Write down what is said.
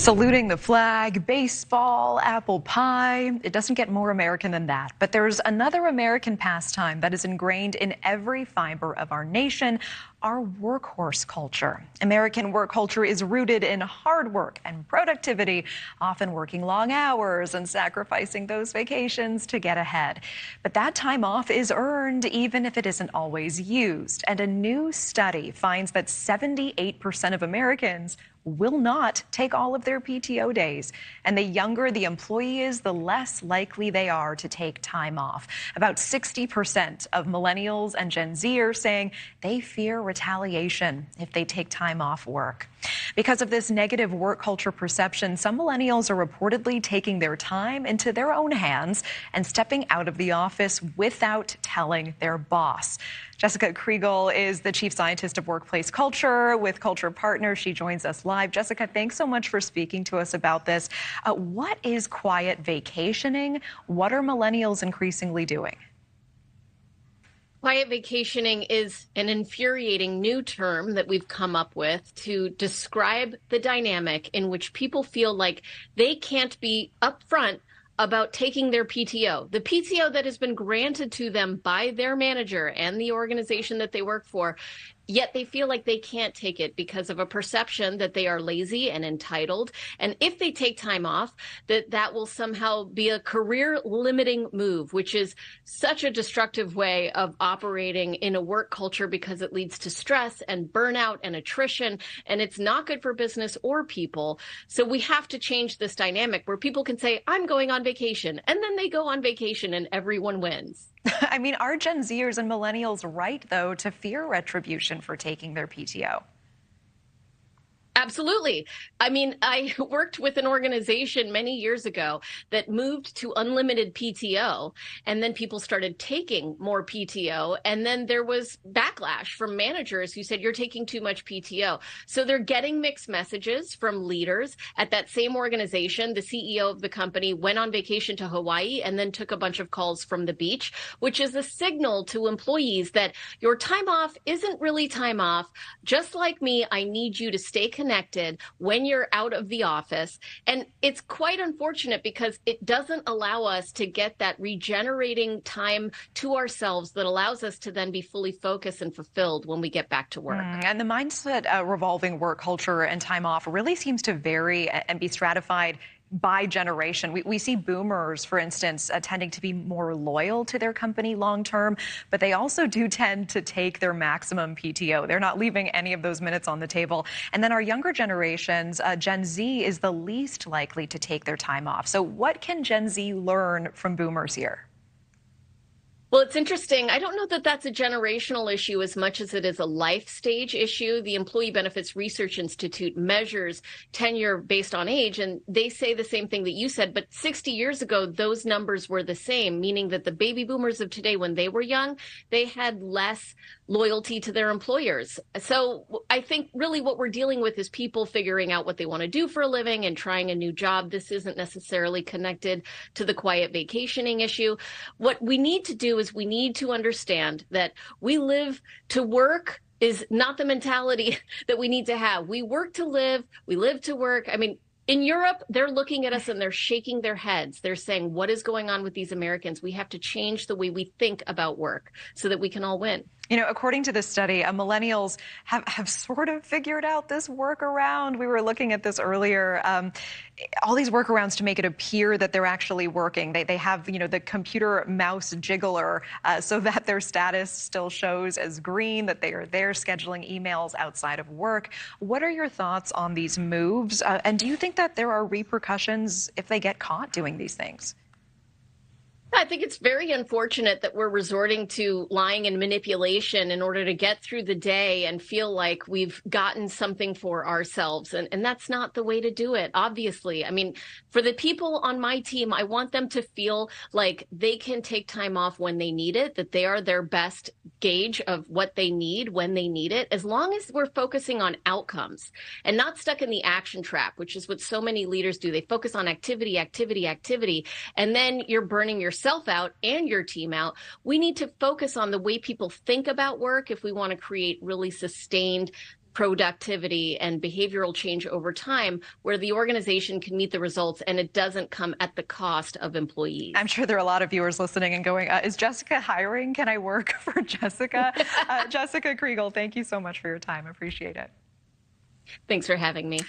Saluting the flag, baseball, apple pie. It doesn't get more American than that. But there's another American pastime that is ingrained in every fiber of our nation, our workhorse culture. American work culture is rooted in hard work and productivity, often working long hours and sacrificing those vacations to get ahead. But that time off is earned even if it isn't always used. And a new study finds that 78% of Americans will not take all of their PTO days. And the younger the employee is, the less likely they are to take time off. About 60% of millennials and Gen Z are saying they fear retaliation if they take time off work. Because of this negative work culture perception, some millennials are reportedly taking their time into their own hands and stepping out of the office without telling their boss. Jessica Kriegel is the chief scientist of workplace culture with Culture Partners. She joins us live. Jessica, thanks so much for speaking to us about this. What is quiet vacationing? What are millennials increasingly doing? Quiet vacationing is an infuriating new term that we've come up with to describe the dynamic in which people feel like they can't be upfront about taking their PTO. The PTO that has been granted to them by their manager and the organization that they work for, yet they feel like they can't take it because of a perception that they are lazy and entitled. And if they take time off, that will somehow be a career limiting move, which is such a destructive way of operating in a work culture because it leads to stress and burnout and attrition, and it's not good for business or people. So we have to change this dynamic where people can say, I'm going on vacation, and then they go on vacation and everyone wins. I mean, are Gen Zers and millennials right, though, to fear retribution for taking their PTO? Absolutely. I mean, I worked with an organization many years ago that moved to unlimited PTO, and then people started taking more PTO, and then there was backlash from managers who said, you're taking too much PTO. So they're getting mixed messages from leaders at that same organization. The CEO of the company went on vacation to Hawaii and then took a bunch of calls from the beach, which is a signal to employees that your time off isn't really time off. Just like me, I need you to stay connected when you're out of the office. And it's quite unfortunate because it doesn't allow us to get that regenerating time to ourselves that allows us to then be fully focused and fulfilled when we get back to work. And the mindset revolving work culture and time off really seems to vary and be stratified by generation. We see boomers, for instance, tending to be more loyal to their company long term, but they also do tend to take their maximum PTO. They're not leaving any of those minutes on the table. And then our younger generations, Gen Z is the least likely to take their time off. So what can Gen Z learn from boomers here? Well, it's interesting. I don't know that that's a generational issue as much as it is a life stage issue. The Employee Benefits Research Institute measures tenure based on age, and they say the same thing that you said. But 60 years ago, those numbers were the same, meaning that the baby boomers of today, when they were young, they had less loyalty to their employers. So I think really what we're dealing with is people figuring out what they want to do for a living and trying a new job. This isn't necessarily connected to the quiet vacationing issue. What we need to do is we need to understand that we live to work is not the mentality that we need to have. We work to live, we live to work. I mean, in Europe, they're looking at us and they're shaking their heads. They're saying, what is going on with these Americans? We have to change the way we think about work so that we can all win. You know, according to this study, millennials have sort of figured out this workaround. We were looking at this earlier. All these workarounds to make it appear that they're actually working. They have, you know, the computer mouse jiggler so that their status still shows as green, that they are there scheduling emails outside of work. What are your thoughts on these moves? And do you think that there are repercussions if they get caught doing these things? I think it's very unfortunate that we're resorting to lying and manipulation in order to get through the day and feel like we've gotten something for ourselves. And that's not the way to do it, obviously. I mean, for the people on my team, I want them to feel like they can take time off when they need it, that they are their best gauge of what they need when they need it, as long as we're focusing on outcomes and not stuck in the action trap, which is what so many leaders do. They focus on activity, activity, activity, and then you're burning yourself out and your team out. We need to focus on the way people think about work if we want to create really sustained productivity and behavioral change over time, where the organization can meet the results and it doesn't come at the cost of employees. I'm sure there are a lot of viewers listening and going, is Jessica hiring? Can I work for Jessica? Jessica Kriegel, thank you so much for your time. Appreciate it. Thanks for having me.